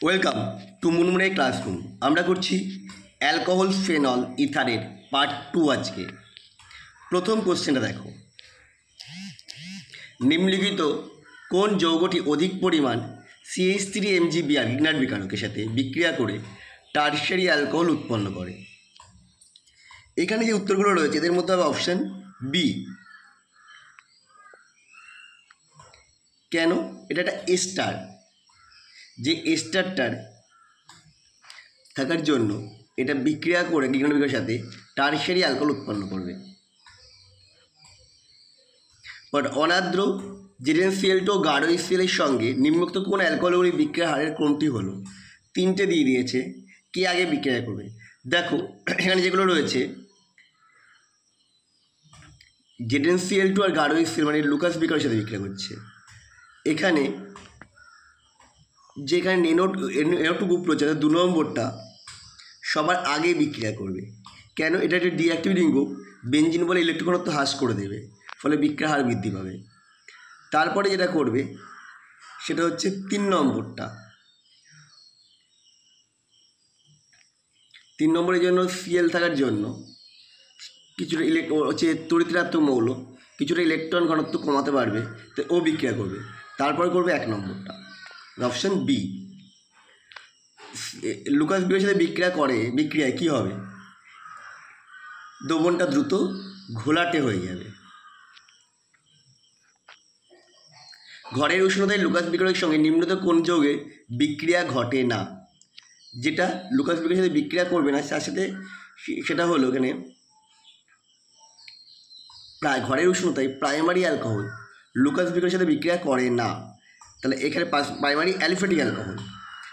Welcome to মুনমুনের classroom. আমরা করছি alcohol phenol ইথারের part 2। আজকে প্রথম কোশ্চেনটা দেখো, নিম্নলিখিত কোন যৌগটি অধিক পরিমাণ CH3 MgBr ইগনাট বিকারকের সাথে বিক্রিয়া করে টারশিয়ারি অ্যালকোহল উৎপন্ন করে? এখানে যে উত্তরগুলো রয়েছে এদের মধ্যে হবে অপশান বি। কেন? এটা একটা এস্টার, যে এস্টারটার থাকার জন্য এটা বিক্রিয়া করে ইগনাট বিকারকের সাথে টারশিয়ারি অ্যালকোহল উৎপন্ন করবে। বাট অনার্দ্র ZnCl2 ও গাঢ় HCl-এর সঙ্গে নিম্নোক্ত কোন অ্যালকোহলগুলি বিক্রিয়ার হারের ক্রমটি হলো? তিনটে দিয়ে দিয়েছে, কে আগে বিক্রিয়া করবে। দেখো এখানে যেগুলো রয়েছে ZnCl2 আর গাঢ় HCl মানে লুকাস বিক্রিয়ার সাথে বিক্রিয়া করছে। এখানে যেখানে NO2 গ্রুপ রয়েছে 2 নম্বরটা সবার আগে বিক্রিয়া করবে। কেন? এটা একটা ডিঅ্যাক্টিভেটিং গ্রুপ, বেঞ্জিন বলে ইলেকট্রন ঘনত্ব হ্রাস করে দেবে, ফলে বিক্রিয়ার হার বৃদ্ধি পাবে। তারপরে যেটা করবে সেটা হচ্ছে 3 নম্বরটা। 3 নম্বরের জন্য Cl থাকার জন্য কিছুটা হচ্ছে তড়িৎ-ঋণাত্মক মৌল, কিছুটা ইলেকট্রন ঘনত্ব কমাতে পারবে, তো ও বিক্রিয়া করবে। তারপরে করবে 1 নম্বরটা, অপশান বি। লুকাস বিক্রিয়ার সাথে বিক্রিয়ায় কী হবে? দ্রবণটা দ্রুত ঘোলাটে হয়ে যাবে। ঘরের উষ্ণতায় লুকাস বিক্রিয়কের সঙ্গে নিম্নত কোন যৌগে বিক্রিয়া ঘটে না? যেটা লুকাস বিক্রিয়ার সাথে বিক্রিয়া করবে না তার সাথে সেটা হলো এখানে ঘরের উষ্ণতায় প্রাইমারি অ্যালকোহল লুকাস বিক্রিয়ার সাথে বিক্রিয়া করে না, তাহলে এখানে প্রাইমারি অ্যালিফ্যাটিক অ্যালকোহল,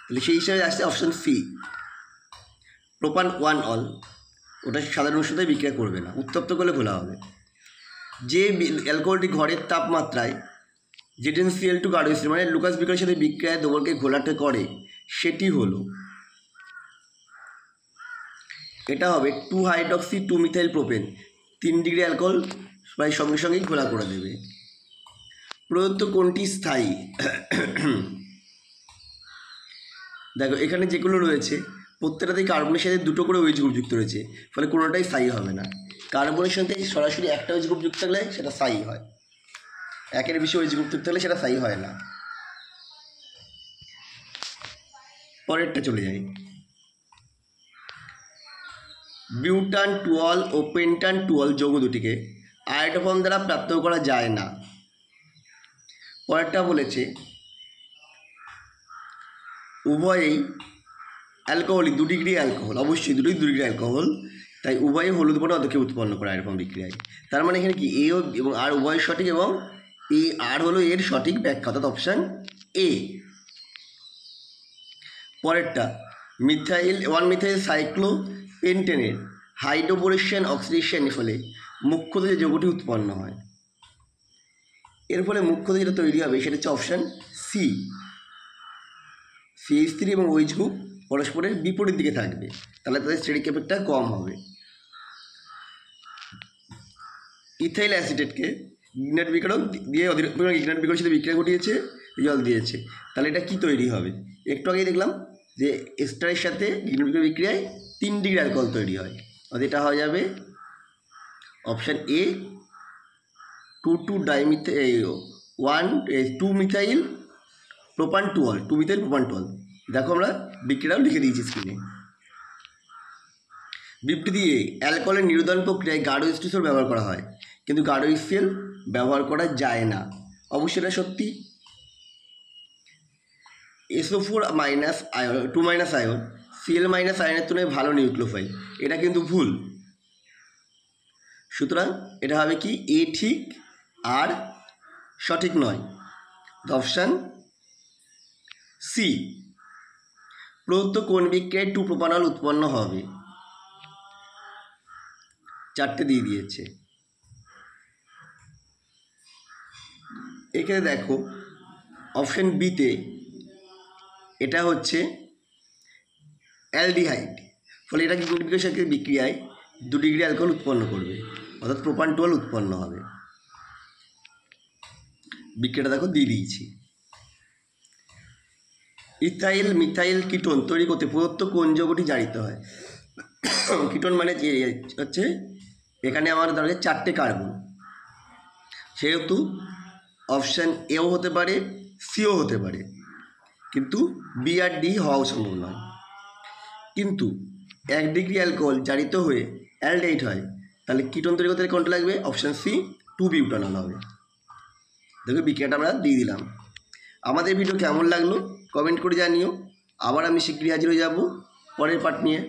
তাহলে সেই হিসাবে আসছে অপশান সি, প্রোপান 1 অল। ওটা সাধারণ উষ্ণতায় বিক্রিয়া করবে না, উত্তপ্ত করলে ঘোলা হবে। যে অ্যালকোহলটি ঘরের তাপমাত্রায় ZnCl2 গাঢ় HCl মানে লুকাস বিক্রিয়ার সাথে বিক্রিয়ায় দ্রবণকে ঘোলাটে করে, সেটি হলো এটা হবে 2-হাইড্রক্সি-2-মিথাইল-প্রোপেন। 3 ডিগ্রি অ্যালকোহল প্রায় সঙ্গে সঙ্গেই ঘোলা করে দেবে। প্রদত্ত কোনটি স্থায়ী? দেখো এখানে যেগুলো রয়েছে প্রত্যেকটাতেই কার্বনের সাথে 2টো করে ওইচ গ্রুপ যুক্ত রয়েছে, ফলে কোনোটাই স্থায়ী হবে না। কার্বনের সাথে সরাসরি একটা ওইচ গ্রুপ যুক্ত থাকলে সেটা স্থায়ী হয়, একের বেশি ওইচ গ্রুপ যুক্ত থাকলে সেটা স্থায়ী হয় না। পরেরটা চলে যাই, বিউটান টুয়েল ও পেন্টান টুয়েল যৌগ দুটিকে আয়োডোফর্ম দ্বারা প্রাপ্ত করা যায় না। পরেরটা বলেছে উভয়েই অ্যালকোহলই 2 ডিগ্রি অ্যালকোহল, অবশ্যই 2 ডিগ্রি অ্যালকোহল, তাই উভয়ে হলুদ বর্ণ অধ্যক্ষে উৎপন্ন করে আয়োডোফর্ম বিক্রিয়ায়। তার মানে এখানে কি এ এবং আর উভয় সঠিক, এবং এ আর হলো এর সঠিক ব্যাখ্যা, অর্থাৎ অপশান এ। পরেরটা 1-মিথাইল সাইক্লোপেন্টেনের হাইড্রোবোরেশন অক্সিডেশনের ফলে মুখ্যত যে যৌগটি উৎপন্ন হয়, এর ফলে মুখ্যত যেটা তৈরি হবে সেটা হচ্ছে অপশান সি, CH3 এবং OH গ্রুপ পরস্পরের বিপরীত দিকে থাকবে, তাহলে তাদের স্টেরিক এফেক্টটা কম হবে। ইথাইল অ্যাসিটেটকে ইগনাট বিকারক দিয়ে ইগনাট বিকারকের সাথে বিক্রিয়া ঘটিয়েছে, জল দিয়েছে, তাহলে এটা কি তৈরি হবে? একটু আগেই দেখলাম যে এস্টারের সাথে ইগনাট বিকারক বিক্রিয়ায় 3 ডিগ্রি অ্যালকোহল তৈরি হয়, অর্থাৎ এটা হয়ে যাবে অপশান এ, 2-মিথাইল প্রোপান টুয়েল, 2-মিথাইল প্রোপান টুয়েল। দেখো আমরা বিক্রিয়াও লিখে দিয়েছি স্ক্রিনে। বিবৃতি দিয়ে অ্যালকোহলের নিরোধন প্রক্রিয়ায় গাঢ় H2SO ব্যবহার করা হয়, কিন্তু গাঢ় HCl ব্যবহার করা যায় না। অবশ্যই এটা সত্যি। SO4 minus ion 2 minus ion Cl minus আয়নের তুলনায় ভালো নিউক্লিওফাইল, এটা কিন্তু ভুল। সুতরাং এটা হবে কি এ ঠিক আর সঠিক নয়, অপশান সি। প্রদত্ত কোন বিক্রিয়ায় 2-প্রোপানল উৎপন্ন হবে? 4টে দিয়ে দিয়েছে। এখানে দেখো অপশান বিতে এটা হচ্ছে অ্যালডিহাইড, ফলে এটা কি বিক্রিয়ার সাথে বিক্রিয়ায় 2 ডিগ্রি অ্যালকোহল উৎপন্ন করবে, অর্থাৎ প্রোপান টুয়েল উৎপন্ন হবে। বিক্রিয়াটা দেখো দিয়ে দিয়েছি। ইথাইল মিথাইল কিটোন তৈরি করতে প্রদত্ত কোন যৌগটি জারিত হয়? কিটোন মানে যে হচ্ছে এখানে আমার দরকার 4টে কার্বন, সেহেতু অপশান এও হতে পারে, সিও হতে পারে, কিন্তু বি আর ডি হওয়া সম্ভব নয়। কিন্তু 1 ডিগ্রি অ্যালকোহল জারিত হয়ে অ্যালডেহাইড হয়, তাহলে কিটোন তৈরি করতে কোনটা লাগবে? অপশান সি 2 বিউটানল হবে। দেখো বিক্রিয়াটা আমরা দিয়ে দিলাম। আমাদের ভিডিও কেমন লাগলো কমেন্ট করে জানিও। আবার আমি শীঘ্রই হাজির হয়ে যাব পরের পার্ট নিয়ে।